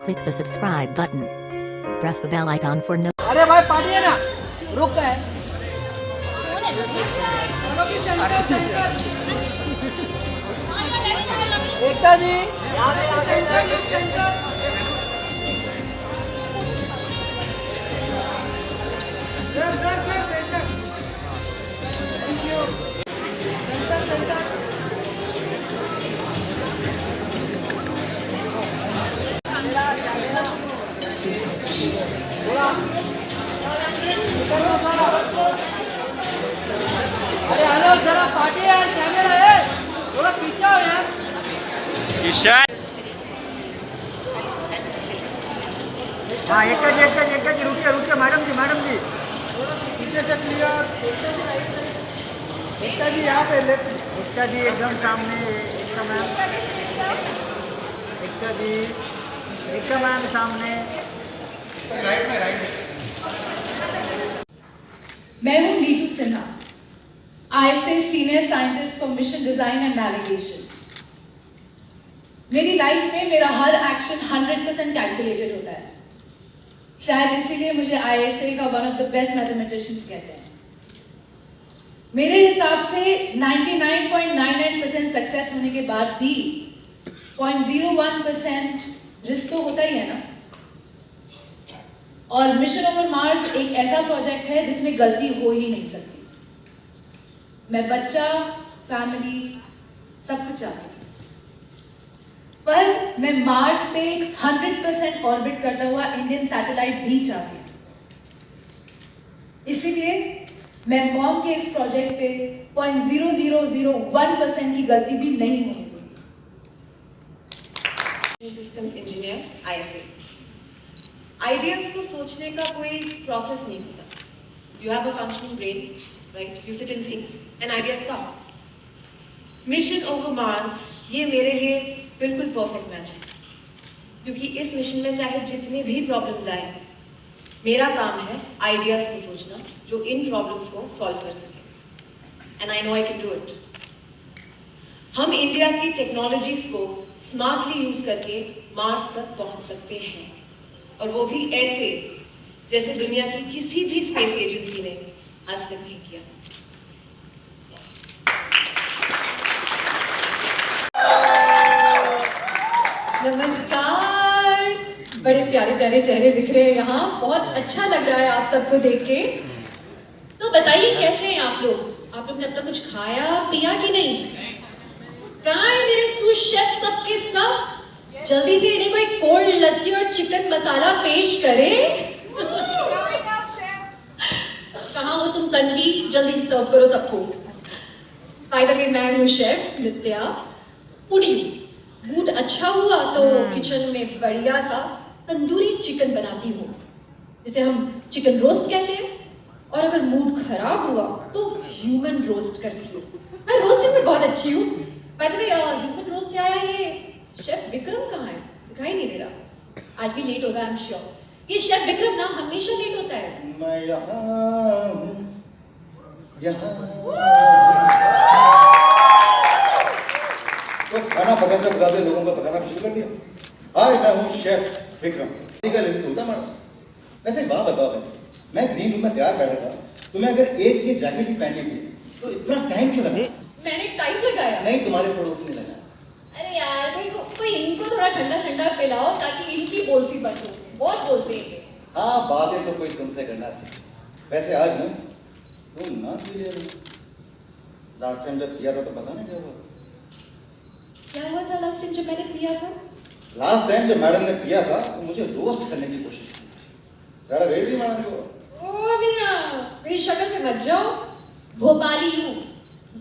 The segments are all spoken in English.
Click the subscribe button. Press the bell icon for no. अरे भाई party है ना, रुक गए। एकता जी, अरे हेलो जरा पार्टी है, कैमरा है, थोड़ा पीछे हो यार। किशन हाँ एक जी रुकिए मैडम जी पीछे से क्लियर। एकता जी यहाँ पे लेफ्ट, एकता जी एकदम सामने, एकता मैम सामने। मैं हूँ Neetu Sinha, ISA senior scientist for mission design and navigation. मेरी लाइफ में मेरा हर एक्शन 100% कैलकुलेटेड होता है। शायद इसीलिए मुझे ISA का one of the best mathematicians कहते हैं। मेरे हिसाब से 99.99% सक्सेस होने के बाद भी 0.01% रिस्क तो होता ही है ना। और मिशन ओवर मार्स एक ऐसा प्रोजेक्ट है जिसमें गलती हो ही नहीं सकती। मैं बच्चा, फैमिली सब कुछ चाहती हूँ, पर मैं मार्स पे 100% ऑर्बिट करता हुआ इंडियन सैटेलाइट भी चाहती हूँ। इसीलिए मैं मॉम के इस प्रोजेक्ट पे 0.0001% की गलती भी नहीं होने दूंगी। Systems engineer ISA। आइडियाज को सोचने का कोई प्रोसेस नहीं होता। You have a functioning brain, right? You sit and think and ideas come. Mission over Mars ये मेरे लिए बिल्कुल परफेक्ट मैच है, क्योंकि इस मिशन में चाहे जितने भी प्रॉब्लम्स आए, मेरा काम है आइडियाज को सोचना जो इन प्रॉब्लम्स को सॉल्व कर सके। And I know I can do it. हम इंडिया की टेक्नोलॉजीज को स्मार्टली यूज करके मार्स तक पहुंच सकते हैं, और वो भी ऐसे जैसे दुनिया की किसी भी स्पेस एजेंसी ने आज तक नहीं किया। नमस्कार, बड़े प्यारे प्यारे चेहरे दिख रहे हैं यहाँ। बहुत अच्छा लग रहा है आप सबको देख के। तो बताइए कैसे हैं आप लोग? आप लोग ने अब तक कुछ खाया पिया कि नहीं? कहाँ है मेरे सूस शेफ सबके सब? जल्दी से इन्हें कोई कोल्ड लस्सी और चिकन मसाला पेश करे। कहाँ हो तुम तन्वी? जल्दी से सर्व करो सबको। बाय द वे मैं हूँ शेफ नित्या। पुड़ी मूड अच्छा हुआ तो किचन में बढ़िया सा तंदूरी चिकन बनाती हूँ, जिसे हम चिकन रोस्ट कहते हैं। और अगर मूड खराब हुआ तो ह्यूमन रोस्ट करती हूँ। मैं रोस्टिंग में बहुत अच्छी हूँ। By the way human roast से आया ये शेफ विक्रम कहाँ है? दिखाई नहीं दे रहा। आज भी लेट होगा, आई एम श्योर। ये शेफ विक्रम ना हमेशा लेट होता है। मैं यहाँ तो खाना पकाते पकाते लोगों का पकाना शुरू कर दिया। हाय, मैं हूँ शेफ विक्रम। वैसे बात बताओ, मैं ग्रीन रूम में तैयार बैठा था, तुम्हें अगर एक ये जैकेट भी पहननी थी तो इतना टाइम क्यों लगा? मैंने टाइम लगाया। नहीं, तुम्हारे पड़ोस ने लगा। अरे यार कोई इनको थोड़ा ठंडा ठंडा पिलाओ ताकि इनकी बोलती बंद हो। बहुत बोलते हैं ये। हाँ, बातें तो कोई तुमसे करना चाहिए। वैसे आज ना तुम ना पी ले रही। लास्ट टाइम जब किया था तो पता नहीं क्या हुआ। क्या हुआ था लास्ट टाइम जब मैंने पिया था? लास्ट टाइम जब मैडम ने पिया था तो मुझे रोस्ट करने की कोशिश की। ज़्यादा गई थी मैडम को। ओ भैया, मेरी शक्ल पे मत जाओ। भोपाली हूँ,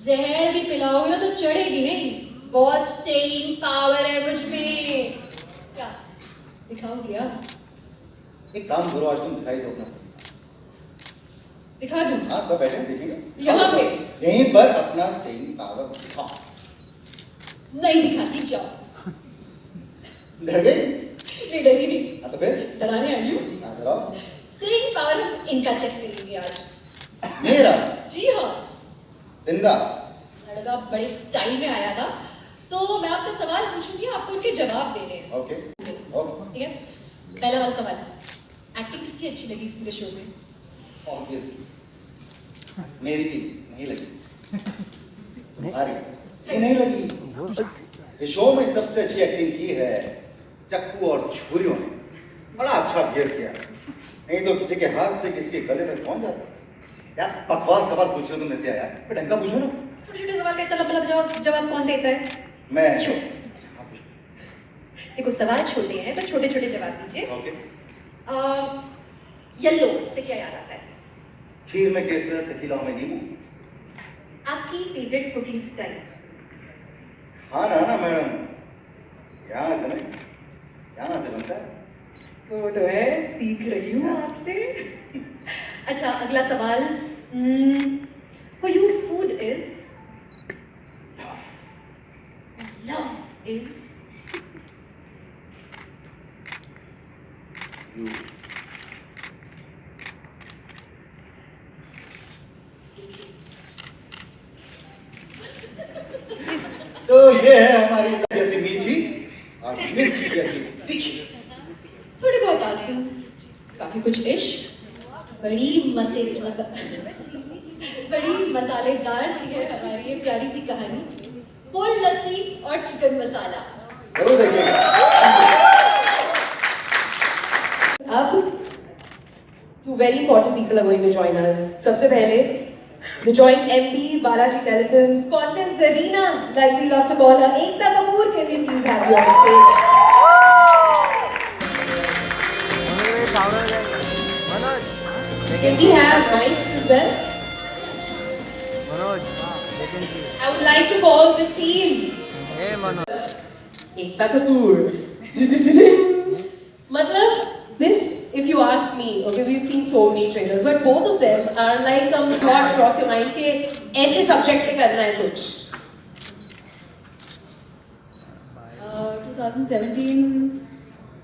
जहर भी पिलाओगे ना तो चढ़ेगी नहीं। बहुत स्टेइंग पावर है मुझ में। क्या दिखाओ भैया? एक काम करो, आज तुम दिखाई दो अपना। दिखा दूँ? हाँ, सब बैठे देखेंगे। यहाँ पे यहीं पर अपना स्टेइंग पावर दिखाओ। नहीं दिखाती, जाओ। डर गई? नहीं डरी नहीं। हाँ तो फिर डराने आई हूँ। हाँ डराओ। स्टेइंग पावर इनका चेक करेंगे आज। मेरा? जी हाँ। बिंदास। लड़का बड़े स्टाइल में आया था, तो मैं आपसे सवाल पूछूंगी, आपको उनके जवाब देने हैं। ओके। ठीक है? पहला वाला सवाल, एक्टिंग किसकी अच्छी लगी इस पूरे शो में? ऑब्वियसली मेरी भी नहीं लगी, तुम्हारी ये नहीं लगी। इस शो में सबसे अच्छी एक्टिंग की है चक्कू और छुरियों ने, बड़ा अच्छा बिहेव किया, नहीं तो किसी के हाथ से किसी के गले में कौन जाता। यार बकवास सवाल पूछ रहे हो तुम नित्या यार, ढंग का पूछो ना। छोटे छोटे सवाल का इतना लंबा जवाब कौन देता है? मैं देखो सवाल छोटे हैं तो छोटे छोटे जवाब दीजिए। ओके। येलो से क्या याद आता है? खीर में केसर, टेकीला में नींबू। आपकी फेवरेट कुकिंग स्टाइल? खाना ना मैडम यहाँ से नहीं, यहाँ से बनता है। तो है, सीख रही हूँ आपसे। अच्छा अगला सवाल, for you food is love is You. तो ये है हमारी जैसी मीठी और मिर्ची जैसी तीखी। थोड़ी बहुत आंसू, काफी कुछ इश्क, बड़ी मसालेदार सी है हमारी ये प्यारी सी कहानी, फुल लस्सी और चिकन मसाला। जरूर देखिएगा। अब two very important people are going to join us. सबसे पहले the joint MD Balaji Telefilms content Zarina, like we love to call her, Ekta Kapoor. Can we please have you on stage? Can we have mics as well? I would like to call the team. Ekta Kapoor. Matlab, this, if you ask me, okay, we've seen so many trailers, but both of them are like thought across your mind के ऐसे subject पे करना है कुछ. 2017,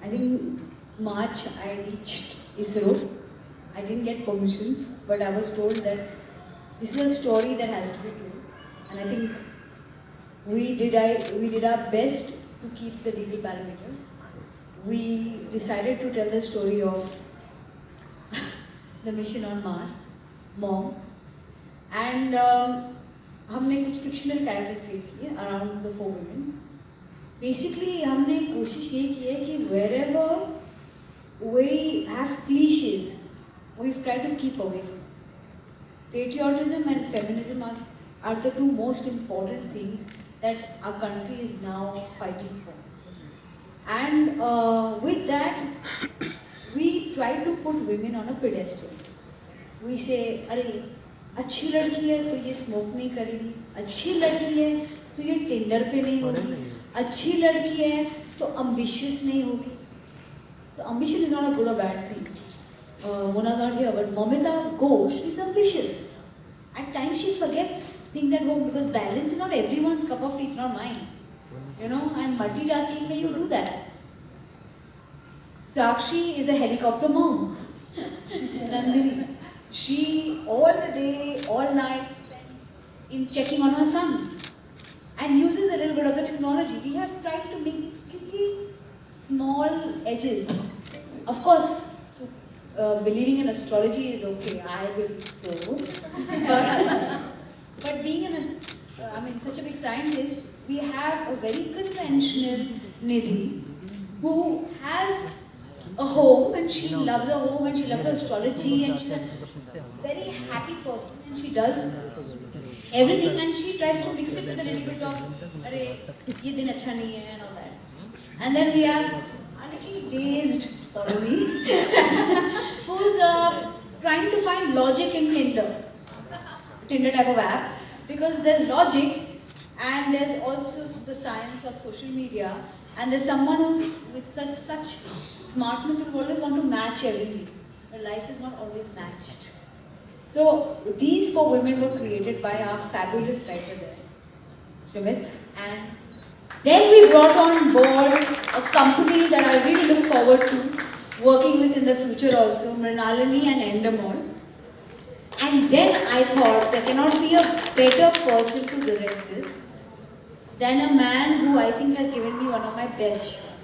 I think March, I reached ISRO. I didn't get permissions, but I was told that this is a story that has to be told, and I think we did our best to keep the legal parameters. We decided to tell the story of the mission on Mars, Mom, and हमने कुछ fictional characters create किए around the 4 women. Basically, हमने कोशिश ये की है कि wherever we have cliches, we've tried to keep away from. Patriotism and feminism are the two most important things that our country is now fighting for. And with that, we try to put women on a pedestal. We say, अरे अच्छी लड़की है तो ये smoke नहीं करेगी, अच्छी लड़की है तो ये टिंडर पे नहीं होगी, अच्छी लड़की है तो ambitious नहीं होगी. So ambition is not a good or bad thing. Mona Gandhi, but Momita Ghosh is ambitious. At times she forgets things at home because balance is not everyone's cup of tea, it's not mine. You know, and multitasking when you do that. Sakshi is a helicopter mom. Nandini, she all the day, all night in checking on her son and uses a little bit of the technology. We have tried to make these little small edges. Of course, believing in astrology is okay. I will so. But being such a big scientist, we have a very conventional Nidhi who has a home and she loves her home and she loves her astrology and she's a very happy person and she does everything and she tries to mix it with a little bit of "Arey, ye din acha nahi hai" and all that. And then we have a little dazed Parami who's trying to find logic in Tinder type of app, because there's logic and there's also the science of social media, and there's someone who's with such smartness who always want to match everything, but life is not always matched. So these 4 women were created by our fabulous writer there, Shamit, and then we brought on board a company that I really look forward to working with in the future also, Mrinalini and Endemol. And then I thought there cannot be a better person to direct this than a man who I think has given me one of my best shows.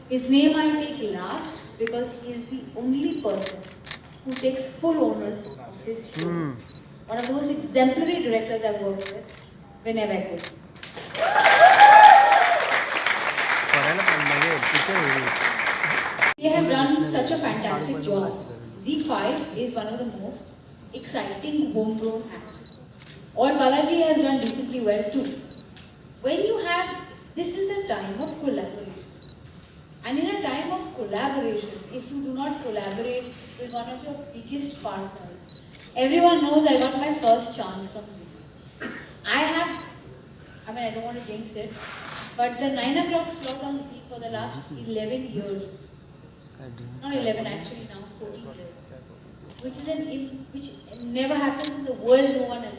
His name I take last because he is the only person who takes full onus of his show. One of the most exemplary directors I've worked with, Vinay Vaikul. They have done such a fantastic job. ZEE5 is one of the most exciting homegrown acts. All Balaji has done decently well too. When you have, this is a time of collaboration. And in a time of collaboration, if you do not collaborate with one of your biggest partners, everyone knows I got my first chance from Zee. I don't want to jinx it, but the 9 o'clock slot on Zee for the last 11 years, not 11 actually now, 14 years, which never happens in the world, no one else.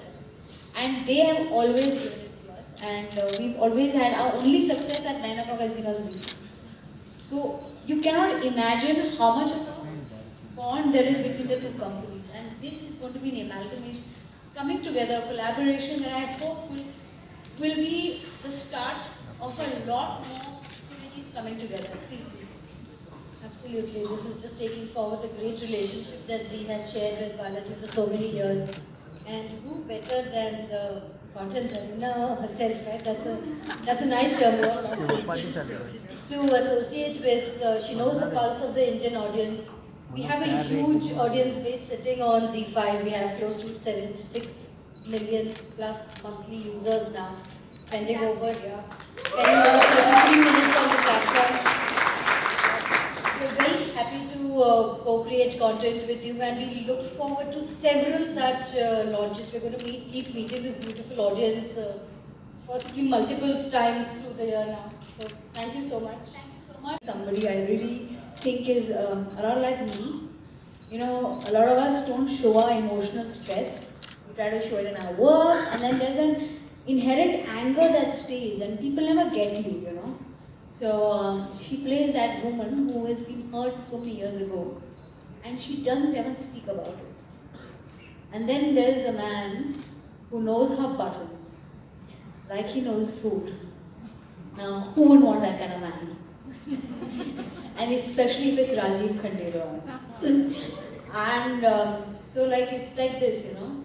And they have always given it to us, and we've always had, our only success at 9 o'clock has been on Zee. So you cannot imagine how much of a bond there is between the two companies, and this is going to be an amalgamation, coming together, collaboration that I hope will be the start of a lot more synergies coming together. Please, please. Absolutely, this is just taking forward the great relationship that Zee has shared with Balaji for so many years. And who better than the content Zarina herself, right? That's a nice term to associate with. She knows the pulse of the Indian audience. We have a huge audience base sitting on ZEE5. We have close to 76 million plus monthly users now, spending over 33 minutes on the platform. We're very happy to co-create content with you, and we look forward to several such launches. We're going to keep meeting this beautiful audience possibly multiple times through the year now. So thank you so much. Thank you so much. Somebody I really think is a lot like me. You know, a lot of us don't show our emotional stress. We try to show it in our work, and then there's an inherent anger that stays, and people never get you, you know. So she plays that woman who has been hurt so many years ago, and she doesn't ever speak about it. And then there is a man who knows her buttons, like he knows food. Now, who would want that kind of man? And especially if it's Rajiv Khandelwal. And so like it's like this, you know.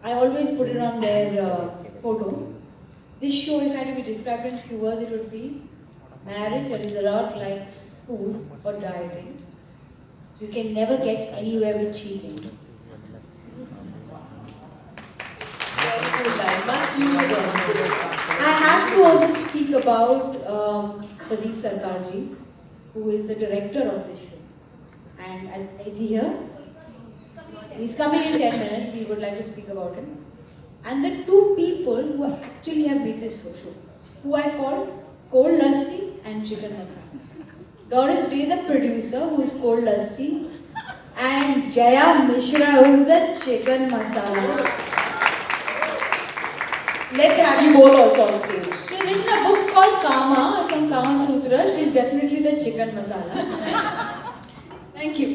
I always put it on their photo. This show, if I had to be described in few words, it would be marriage that is a lot like food or dieting. You can never get anywhere with cheating. I have to also speak about Pradeep Sarkarji, who is the director of this show. And is he here? He's coming in 10 minutes. We would like to speak about him. And the two people who actually have made this show, who I call Cold Lassi and Chicken Masala. Doris Day, the producer, who is Cold Lassi, and Jaya Mishra, who is the Chicken Masala. Let's have you both also on stage. She's written a book called Kama, it's on Kama Sutra. She's definitely the Chicken Masala. Thank you.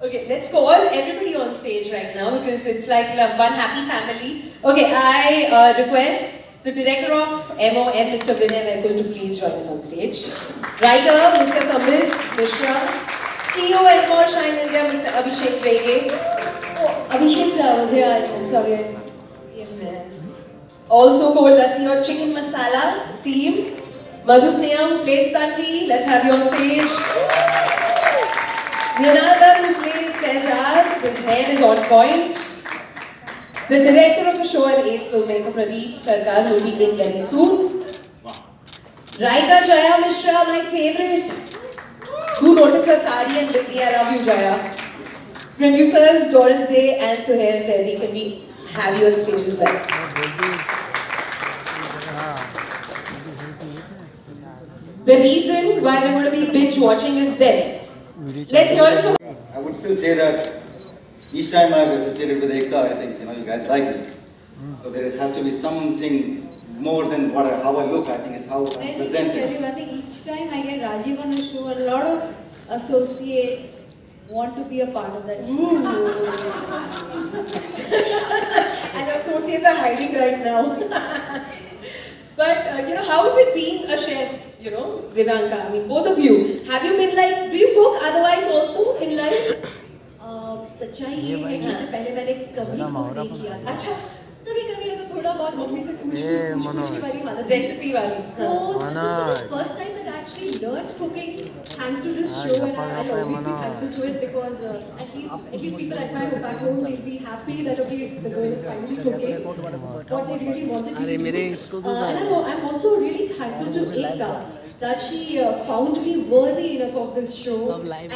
Okay, let's call everybody on stage right now because it's like one happy family. Okay, I request the director of MOM, Mr. Vinay Vaikul, to please join us on stage. Writer, Mr. Samir Mishra. CEO More Shine India, Mr. Abhishek Rege. Oh, Abhishek sir was here, I'm sorry, I came there. Also Cold Lassi or Chicken Masala team. Madhu Sneha, who plays Tanvi, let's have you on stage. Ronaldo, who plays Kaizar, his hair is on point. The director of the show and ace filmmaker Pradeep Sarkar will be in very soon. Writer Jaya Mishra, my favorite. Do notice her sari and bindi, I love you Jaya. Producers Doris Day and Suhail Saidi, can we have you on stage as well? The reason why we're going to be binge watching is there. Let's hear it from. I would still say that each time I've associated with Ekta, I think, you guys like me. So there has to be something more than how I look. I think it's how I present Let me tell you one thing, each time I get Rajiv on a show, a lot of associates want to be a part of that show. And associates are hiding right now. But you know, how is it being a chef? You know, Divyanka. I mean, both of you. Have you been like? Do you cook otherwise also in life? सच्चाई ये है कि इससे पहले मैंने कभी cook नहीं किया था। अच्छा। कभी कभी ऐसा थोड़ा बहुत मम्मी से पूछ की वाली हालत रेसिपी वाली। So this is the first time that I actually learned cooking thanks to this show, and I'll always be thankful to it because at least people at my home back home will be happy that okay, the girl is finally cooking what they really wanted me to do. And I'm also really thankful to Ekta that she found me worthy enough of this show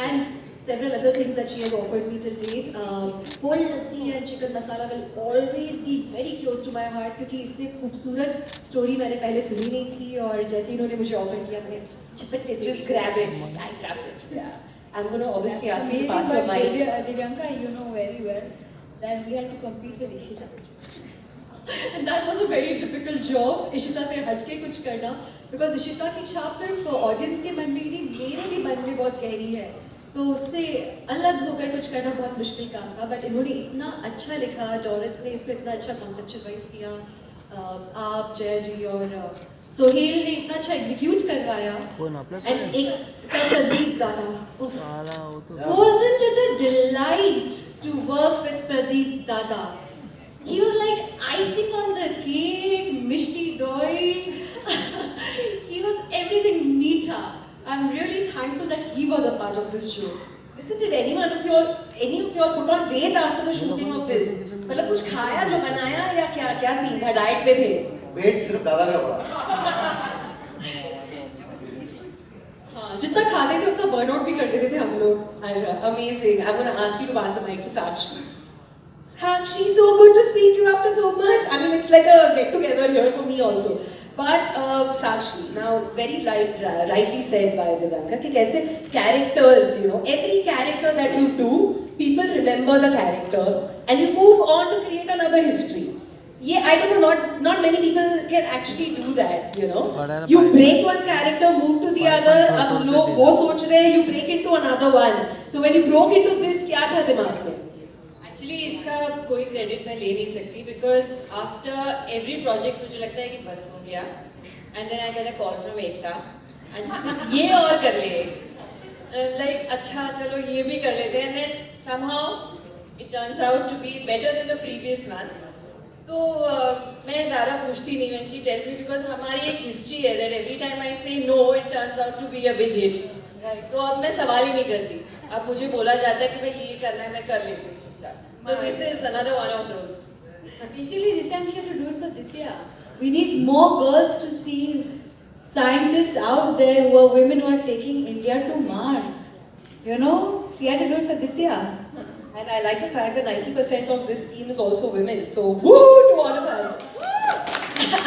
and several other things that she has offered me till date. Cold lassi and chicken masala will always be very close to my heart क्योंकि इससे खूबसूरत story मैंने पहले सुनी नहीं थी और जैसे इन्होंने मुझे offer किया मैंने झपट्टे से just grab it. I grabbed it. Yeah. I'm going to obviously ask you to pass your mic. Divyanka, you know very well that we had to compete with Ishita. And that was a very difficult job, Ishita से हटके कुछ करना because Ishita की छाप सिर्फ audience के मन में नहीं मेरे भी मन में बहुत गहरी है तो उससे अलग होकर कुछ करना बहुत मुश्किल काम था बट इन्होंने इतना अच्छा लिखा डोरिस ने इसको इतना अच्छा कॉन्सेप्चुअलाइज किया आप जय जी और सोहेल ने इतना अच्छा एग्जीक्यूट करवाया एंड एक प्रदीप दादा wasn't it a delight to work with Pradeep Dada? He was like icing on the cake, mishti doi. He was everything meeta. I'm really thankful that he was a part of this show. Listen, did any of you all put on weight after the shooting of this? मतलब कुछ खाया जो बनाया या क्या scene था diet पे थे? वेट सिर्फ दादा का बढ़ा। हाँ जितना खाते थे उतना बर्न आउट भी कर देते थे हम लोग। अच्छा, amazing. I'm going to ask you to pass the mic to Sakshi. Sakshi, so good to speak to you after so much. I mean, it's like a get together here for me also. But Sakshi, now very rightly said by Divyanka, कि कैसे characters, you know, every character that you do, people remember the character and you move on to create another history. Yeah, I don't know, not many people can actually do that, you know. You break one character, move to the other, अब लोग वो सोच रहे हैं, you break into another one. So when you broke into this, क्या था दिमाग में? एक्चुअली इसका कोई क्रेडिट मैं ले नहीं सकती बिकॉज आफ्टर एवरी प्रोजेक्ट मुझे लगता है कि बस हो गया and then I get a call from Ekta and she said ये और कर ले लाइक अच्छा चलो ये भी कर लेते हैं and then somehow it turns out to be better than the previous one तो मैं ज़्यादा पूछती नहीं when she tells me because हमारी एक हिस्ट्री है that every time I say no it turns out to be a big hit तो अब मैं सवाल ही नहीं करती अब मुझे बोला जाता है कि भाई ये करना है मैं कर लेती हूँ So this is another one of those. Basically, this time she had to do it for Ditya. We need more girls to see scientists out there who are women who are taking India to Mars. You know, we had to do it for Ditya. And I like the fact that 90% of this team is also women. So woo to all of us.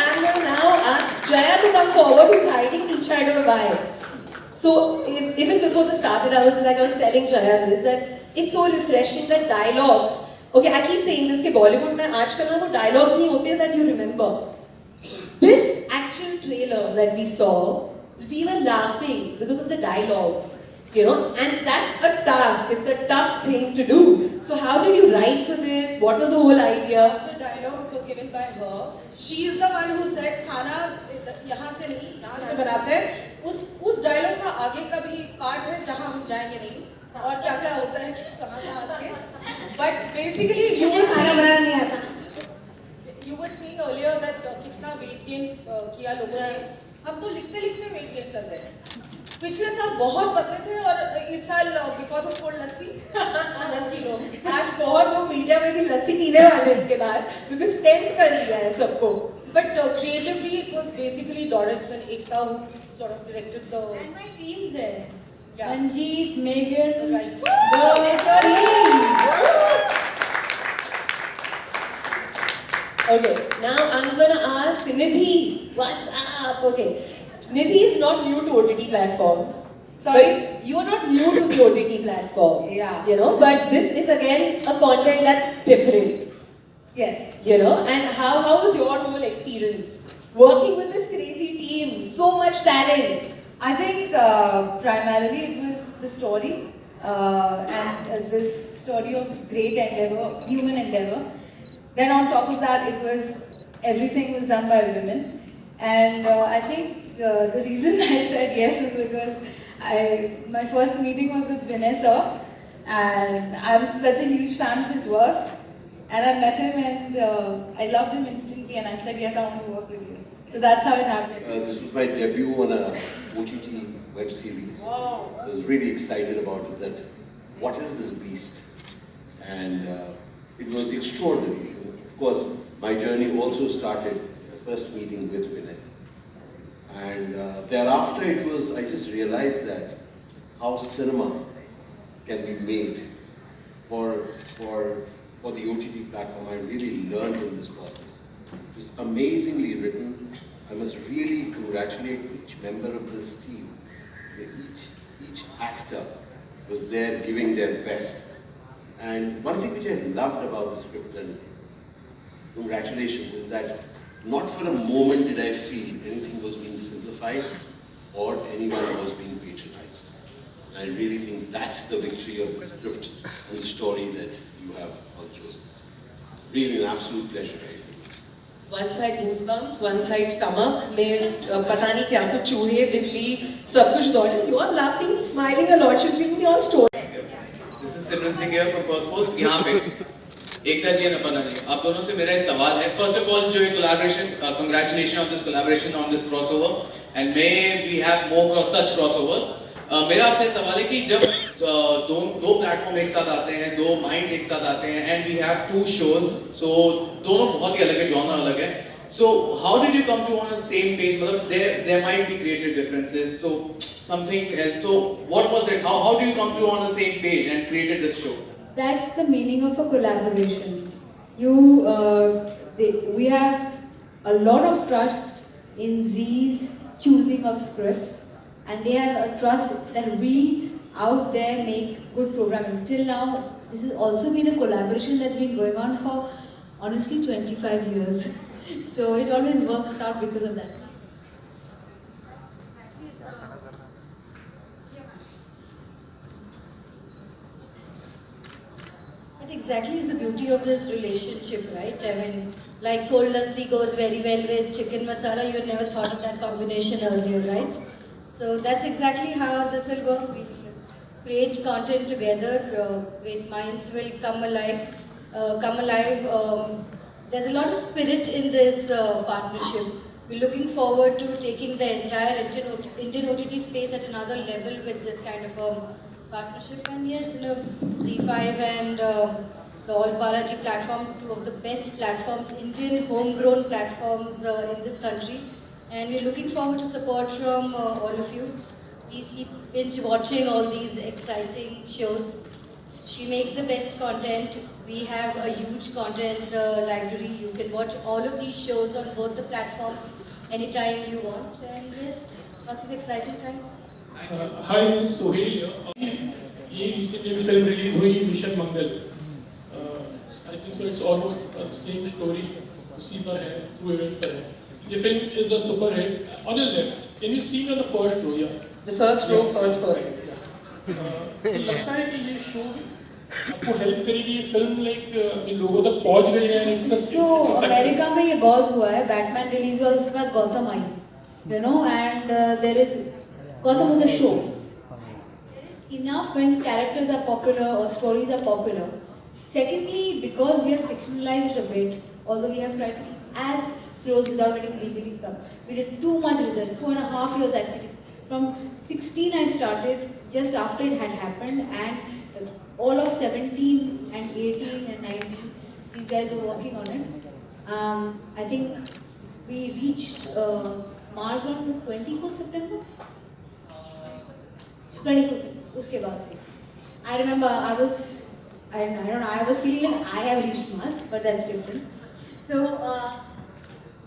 I'm going to now ask Jaya to come forward, who's hiding each side of a wire. So even before this started, I was telling Jaya this that it's so refreshing that dialogues. Okay, I keep saying this कि Bollywood में आजकल ना वो dialogues नहीं होते that you remember. This actual trailer that we saw, we were laughing because of the dialogues, you know, and that's a task. It's a tough thing to do. So how did you write for this? What was the whole idea? The dialogues were given by her. She is the one who said खाना यहाँ से नहीं यहाँ से बनाते हैं उस dialogue का आगे का भी part है जहाँ हम जाएंगे नहीं और क्या क्या होता है कहाँ से but basically you were saying earlier that कितना weight gain किया लोगों ने हम तो लिखते लिखते weight gain कर रहे हैं पिछले साल बहुत पतले थे और इस साल because of cold lassi 10 kilo आज बहुत लोग मीडिया में भी लस्सी पीने वाले इसके बाद because tempt कर दिया है सबको but creatively it was basically Doris and Ekta who sort of directed the and my teams there. Yeah. Sanjeet, Megan, right. Okay, now I'm gonna ask Nidhi, what's up? Okay, Nidhi is not new to OTT platforms. Sorry? But you are not new to the OTT platform. Yeah. You know, but this is again a content that's different. Yes. You know, and how was your whole experience? Working with this crazy team, so much talent. I think primarily it was the story and this story of great endeavor, human endeavor. Then on top of that, everything was done by women. And I think the reason I said yes is because my first meeting was with Vinay sir, and I was such a huge fan of his work. And I met him and I loved him instantly, and I said, yes, I want to work with you. So that's how it happened. This was my debut on a OTT web series. Wow. I was really excited about it, that what is this beast? And it was extraordinary. Of course, my journey also started the first meeting with Vinay. And thereafter I just realized that how cinema can be made for the OTT platform. I really learned in this process. It was amazingly written. I must really congratulate each member of this team. Each actor was there giving their best. And one thing which I loved about the script, and congratulations, is that not for a moment did I feel anything was being simplified or anyone was being patronized. And I really think that's the victory of the script and the story that you have all chosen. Really an absolute pleasure. One side goosebumps, one side stomach. में पता नहीं क्या कुछ चूहे बिल्ली सब कुछ दौड़ रहे. You are laughing, smiling a lot. She's giving me all story. This is Simran Singh here from First Post. यहाँ पे एकता जी and Aparna जी, आप दोनों से मेरा एक सवाल है. First of all, जो ये collaboration, congratulations on this collaboration on this crossover, and may we have more such crossovers. मेरा आपसे सवाल है कि जब दो प्लेटफॉर्म एक साथ आते हैं, दो माइंड्स एक साथ आते हैं, and we have two shows, so दोनों बहुत ही अलग है, जॉनर अलग है. So how did you come to on the same page? मतलब there might be creative differences, so something else. So what was it? How do you come to on the same page and created this show? That's the meaning of a collaboration. We have a lot of trust in Z's choosing of scripts, and they have a trust that we out there make good programming. Till now, this has also been a collaboration that's been going on for honestly 25 years. So it always works out because of that. That exactly is the beauty of this relationship, right? I mean, like cold lassi goes very well with chicken masala. You had never thought of that combination earlier, right? So that's exactly how this will work. We create content together. Great minds will come alive. There's a lot of spirit in this partnership. We're looking forward to taking the entire Indian OTT space at another level with this kind of partnership. And yes, Z5 and the All Balaji platform, two of the best platforms, Indian homegrown platforms in this country. And we're looking forward to support from all of you. Please keep binge watching all these exciting shows. She makes the best content. We have a huge content library. You can watch all of these shows on both the platforms anytime you want. And yes, lots of exciting times. Hi, this is Sohail here. ये recently film release हुई Mission Mangal. I think so. It's almost the same story. उसी पर है, वो event पर है. The film is a super hit. On your left, can you see me on the first row? Yeah. The first row, first person. लगता है कि ये शो आपको हेल्प करेगी, ये फिल्म लाइक लोगों तक पहुंच गई है. So अमेरिका में ये बहुत हुआ है. बैटमैन रिलीज हुआ और उसके बाद गौतम आई. You know, and there is Gotham was a show. Enough when characters are popular or stories are popular. Secondly, because we have fictionalized it a bit, although we have tried to keep as close without getting legally from. We did too much research, 4.5 years actually. From 16 I started, just after it had happened, and all of 17 and 18 and 19, these guys were working on it. I think we reached Mars on 24th September? 24th, उसके बाद से. I remember I don't know, I was feeling like I have reached Mars, but that's different. So,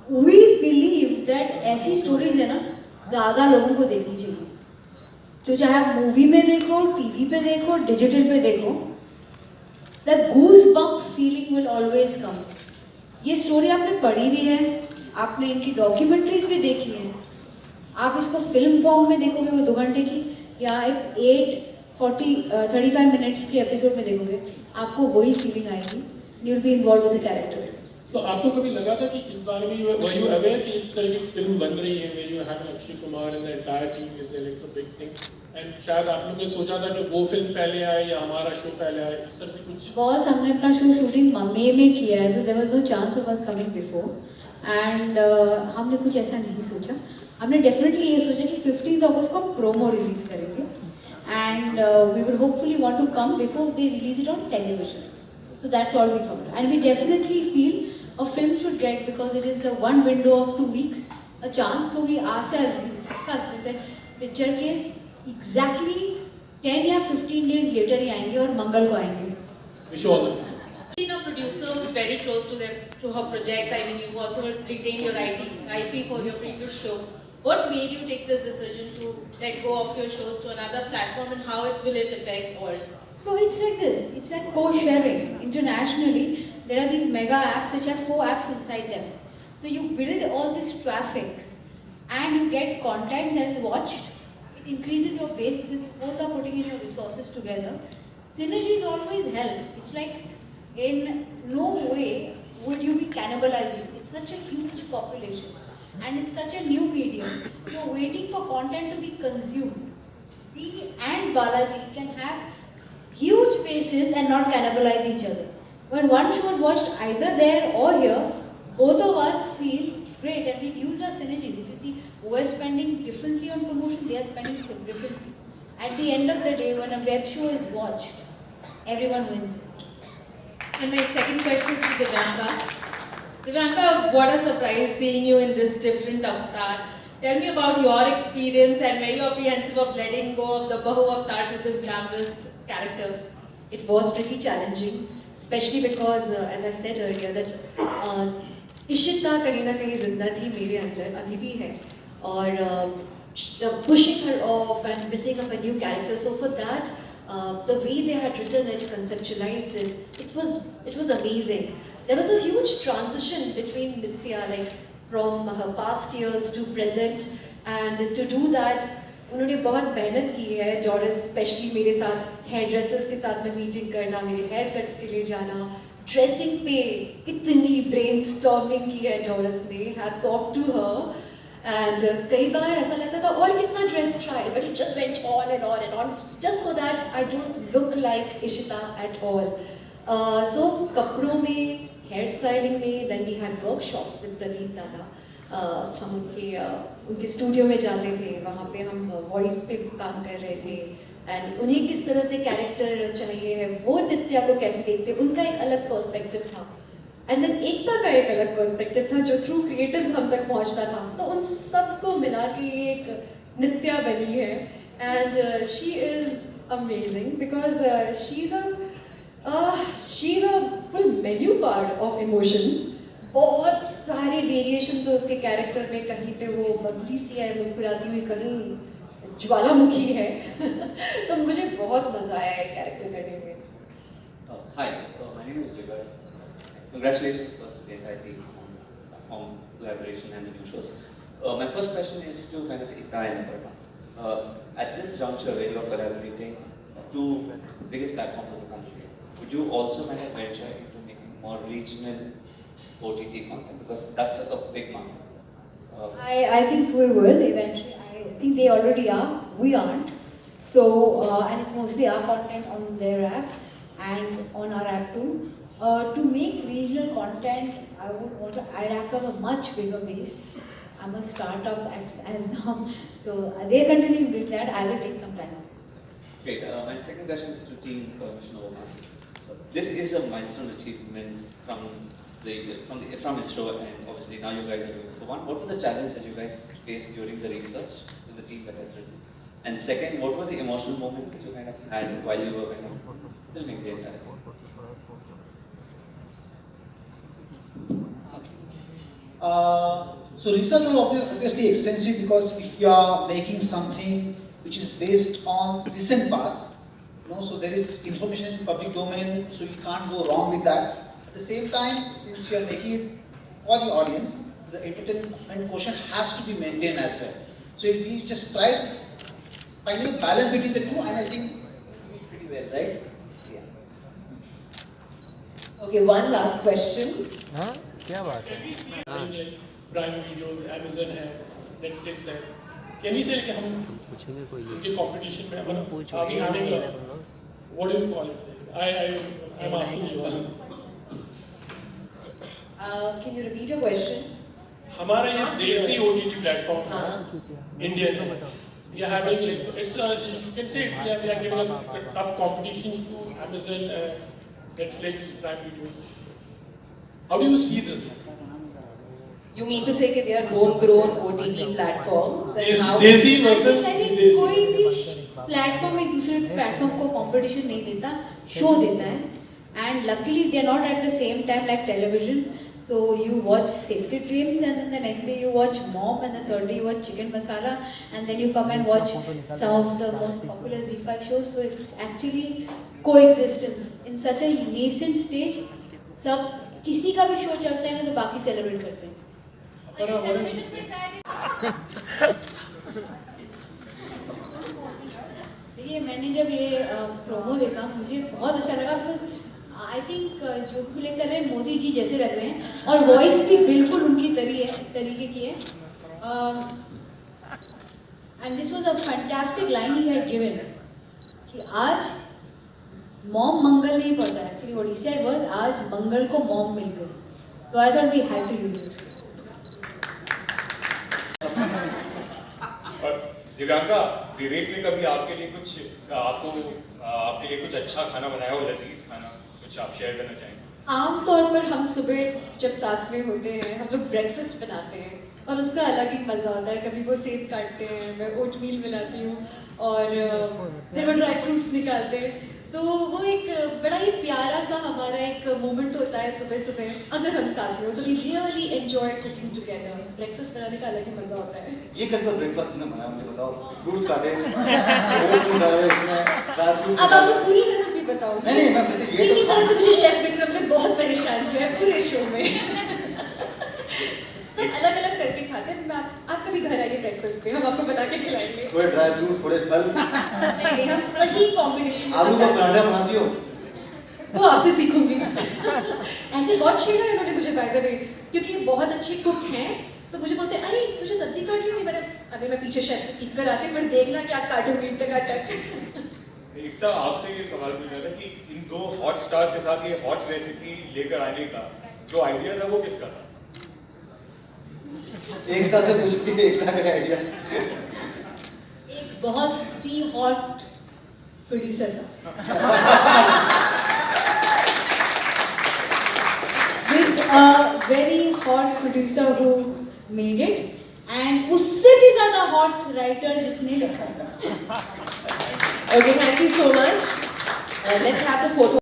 we believe that ऐसी stories है ना, ज़्यादा लोगों को देखनी चाहिए. तो चाहे आप मूवी में देखो, टीवी पे देखो, डिजिटल पे देखो, the goosebump feeling will always come. ये स्टोरी आपने पढ़ी भी है, आपने इनकी डॉक्यूमेंट्रीज भी देखी हैं, आप इसको फिल्म फॉर्म में देखोगे वो 2 घंटे की, या एक 35 मिनट्स के एपिसोड में देखोगे, आपको वही फीलिंग आएगी. You will be involved with the characters. तो आपको कभी लगा था कि इस बारे में were you aware कि इस तरह की फिल्म बन रही है where you have Akshay Kumar and the entire team is there, it's a big thing, and शायद आप लोगों ने सोचा था कि वो फिल्म पहले आए या हमारा शो पहले आए, इस तरह से कुछ? बॉस, हमने अपना शो शूटिंग मई में किया है, so there was no chance of us coming before, and हमने कुछ ऐसा नहीं सोचा. हमने डेफिनेटली ये सोचा कि 15th अगस्त को प्रोमो रिलीज करेंगे, and we would hopefully want to come before they release it on television. So that's all we thought, and we definitely feel a film should get, because it is a one window of 2 weeks, a chance. So we ourselves discussed and said picture के exactly 10 या 15 days later ही आएंगे और मंगल को आएंगे. Wish you all the best. Being a producer who's very close to her projects, I mean, you also retained your IP for your previous show. What made you take this decision to let go of your shows to another platform, and how will it affect all? So it's like this, it's like co-sharing. Internationally, there are these mega apps which have 4 apps inside them. So you build all this traffic and you get content that is watched. It increases your base because you both are putting in your resources together. Synergies always help. It's like in no way would you be cannibalizing. It's such a huge population and it's such a new medium. You're waiting for content to be consumed. Zee and Balaji can have huge bases and not cannibalize each other. When one show is watched either there or here, both of us feel great, and we've used our synergies. If you see, we're spending differently on promotion, they are spending differently. At the end of the day, when a web show is watched, everyone wins. And my second question is to Divyanka. Divyanka, what a surprise seeing you in this different avatar. Tell me about your experience, and were you apprehensive of letting go of the Bahu avatar with this glamorous character? It was pretty challenging, especially because, as I said earlier, that Ishita कहीं ना कहीं जिंदा थी मेरे अंदर, अभी भी है, और pushing her off and building up a new character. So for that, the way they had written it, conceptualized it, it was amazing. There was a huge transition between Nitya, like from her past years to present, and to do that, उन्होंने बहुत मेहनत की है. डॉरस specially मेरे साथ hair dressers के साथ में मीटिंग करना, मेरे हेयर कट्स के लिए जाना, ड्रेसिंग पे इतनी ब्रेनस्टॉर्मिंग की है डॉरस ने, hats off to her. And कई बार ऐसा लगता था और कितना dress trial, but it just went on and on and on, just so that I don't look like Ishita at all. So कपड़ों में, हेयर स्टाइलिंग में, then we had workshops with Pradeep Dada. हम उनके स्टूडियो में जाते थे, वहाँ पे हम वॉइस पे काम कर रहे थे, एंड उन्हें किस तरह से कैरेक्टर चाहिए है, वो नित्या को कैसे देखते, उनका एक अलग पर्सपेक्टिव था. एंड देन एकता का एक अलग पर्सपेक्टिव था जो थ्रू क्रिएटिव्स हम तक पहुँचता था. तो उन सबको मिला के एक नित्या बनी है, and she is amazing because she is a full menu card of emotions. बहुत सारे वेरिएशंस है उसके कैरेक्टर में, कहीं पे वो बबली सी है मुस्कुराती हुई, कहीं ज्वालामुखी है. तो मुझे बहुत मजा आया है कैरेक्टर करने में. Hi, my name is Jigar. Congratulations first to the entire team on collaboration and the new shows. My first question is to kind of Ekta and Aparna. At this juncture where you are collaborating two biggest platforms of the country, would you also kind of venture into making more regional OTT content, because that's a big market? I think we will eventually. I think they already are. We aren't. So and it's mostly our content on their app and on our app too. To make regional content, I'd have to have a much bigger base. I'm a startup as now, so they're continuing doing that. I will take some time. Great. My second question is to Team Mission Overpass. This is a milestone achievement from ISRO, and obviously now you guys are doing it. So what were the challenges that you guys faced during the research with the team that has written? And second, what were the emotional moments that you kind of had while you were kind of filming the entire thing? So research was obviously extensive, because if you are making something which is based on recent past, so there is information in public domain, so you can't go wrong with that. At the same time, since you are making it for the audience, the entertainment quotient has to be maintained as well. So if we just try finding a balance between the two, and I think we did pretty well, right? Yeah. Okay, one last question. क्या बात है? Prime videos, Amazon है, Netflix है। Can you say कि हम पूछेंगे कोई उनके कंपटीशन में अपन आगे आने का what do you call it? I'm asking you. Can you repeat your question? हमारा ये देसी OTT प्लेटफॉर्म है, इंडियन है। We are having like it's you can say we are giving a tough competition to Amazon, Netflix, Prime Video. How do you see this? You mean to say that they are homegrown OTT platforms? And how? Desi versus I think कोई भी platform एक दूसरे platform को competition नहीं देता, show देता है. And luckily they are not at the same time like television. So you watch Sacred Dreams and then the next day you watch Mom and the third day you watch Chicken Masala and then you come and watch some of the most popular ZEE5 shows. So it's actually coexistence in such a nascent stage. सब किसी का भी show चलता है ना तो बाकी celebrate करते हैं. देखिए मैंने जब ये प्रोमो देखा मुझे बहुत अच्छा लगा बिकॉज आई थिंक जो प्ले कर रहे हैं मोदी जी जैसे लग रहे हैं और वॉइस भी बिल्कुल उनकी तरीके की है. And this was a fantastic line he had given कि आज मॉम मंगल नहीं पहुंचा. Actually what he said was आज मंगल को मॉम मिल गई. तो I thought we had to use it. Divyanka, Vivek ने कभी आपके लिए कुछ अच्छा खाना बनाया हो, लजीज खाना, कुछ आप शेयर करना चाहेंगे? आमतौर पर हम सुबह जब साथ में होते हैं हम लोग ब्रेकफास्ट बनाते हैं और उसका अलग ही मज़ा होता है. कभी वो सेब काटते हैं, मैं ओटमील मिलाती हूँ और फिर वो ड्राई फ्रूट्स निकालते हैं. तो वो एक बड़ा ही प्यारा सा हमारा एक मोमेंट होता है सुबह सुबह अगर हम साथ में हो तो we really enjoy cooking together. Breakfast बनाने का अलग ही मजा होता है. ये कैसा ब्रेकफास्ट तुमने बनाया मुझे बताओ. फ्रूट्स काटे अब आपको पूरी रेसिपी बताओ. नहीं मैं इसी तरह से मुझे शेफ विक्रम ने बहुत परेशान किया है पूरे शो में. सब अलग अलग करके खाते हैं. आप कभी घर आइए ब्रेकफास्ट पे, हम आपको बना के खिलाएंगे. थोड़े ड्राई फ्रूट, थोड़े फल. नहीं हम सही कॉम्बिनेशन में आलू का पराठा बनाती हो? वो आपसे सीखूंगी. ऐसे बहुत छेड़ा है उन्होंने मुझे बाय द वे क्योंकि बहुत अच्छे कुक हैं तो मुझे बोलते हैं अरे तुझे सब्जी काट ली नहीं. मतलब अभी मैं पीछे शेफ से सीख कर आती हूँ पर देखना क्या काटूंगी टकाटक. एकता, आपसे ये सवाल पूछना था कि इन दो हॉट स्टार्स के साथ ये हॉट रेसिपी लेकर आने का जो आइडिया था वो किसका था? एकता से पूछ के एकता का आइडिया. एक बहुत सी हॉट प्रोड्यूसर था. With a very hot producer who made it and उससे भी ज़्यादा hot writer जिसने लिखा था. Okay, thank you so much. Let's have the photo.